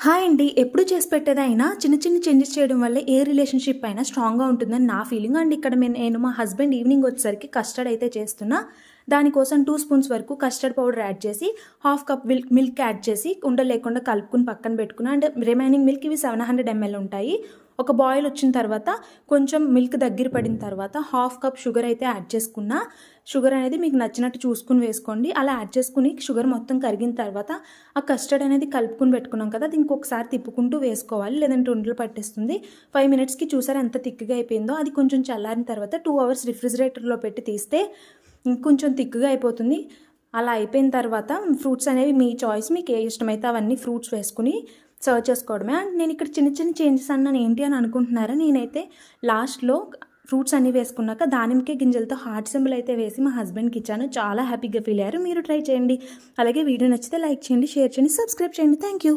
Hi అండి. ఎప్పుడు చేసి పెట్టేదైనా చిన్న చిన్న చేంజెస్ చేయడం వల్లే ఏ రిలేషన్‌షిప్ అయినా స్ట్రాంగ్‌గా ఉంటుందని నా ఫీలింగ్. అండ్ ఇక్కడ నేను మా హస్బెండ్ ఈవినింగ్ వచ్చేసరికి కస్టర్డ్ అయితే చేస్తున్నా. దానికోసం 2 స్పూన్స్ వరకు కస్టర్డ్ పౌడర్ యాడ్ చేసి, హాఫ్ కప్ మిల్క్ యాడ్ చేసి ఉండలు లేకుండా కలుపుకొని పక్కన పెట్టుకున్నా. అండ్ రిమైనింగ్ మిల్క్ ఇవి 700 ఎంఎల్ ఉంటాయి. ఒక బాయిల్ వచ్చిన తర్వాత కొంచెం మిల్క్ దగ్గర పడిన తర్వాత హాఫ్ కప్ షుగర్ అయితే యాడ్ చేసుకున్నా. షుగర్ అనేది మీకు నచ్చినట్టు చూసుకుని వేసుకోండి. అలా యాడ్ చేసుకుని షుగర్ మొత్తం కరిగిన తర్వాత ఆ కస్టర్డ్ అనేది కలుపుకొని పెట్టుకున్నాం కదా, దీనికి ఒకసారి తిప్పుకుంటూ వేసుకోవాలి, లేదంటే ఉండలు పట్టేస్తుంది. 5 మినిట్స్కి చూసారా ఎంత థిక్గా అయిపోయిందో. అది కొంచెం చల్లారిన తర్వాత 2 అవర్స్ రిఫ్రిజిరేటర్లో పెట్టి తీస్తే ఇంకొంచెం థిక్గా అయిపోతుంది. అలా అయిపోయిన తర్వాత ఫ్రూట్స్ అనేవి మీ చాయిస్, మీకు ఏ ఇష్టమైతే అవన్నీ ఫ్రూట్స్ వేసుకుని సర్వ్ చేసుకోవడమే. అండ్ నేను ఇక్కడ చిన్న చిన్న చేంజెస్ అన్నాను ఏంటి అని అనుకుంటున్నారా, నేనైతే లాస్ట్లో ఫ్రూట్స్ అన్నీ వేసుకున్నాక దానిమ్మకాయ గింజలతో హార్ట్ సింబల్ అయితే వేసి మా హస్బెండ్కి ఇచ్చాను. చాలా హ్యాపీగా ఫీల్ అయ్యారు. మీరు ట్రై చేయండి. అలాగే వీడియో నచ్చితే లైక్ చేయండి, షేర్ చేయండి, సబ్స్క్రైబ్ చేయండి. Thank you.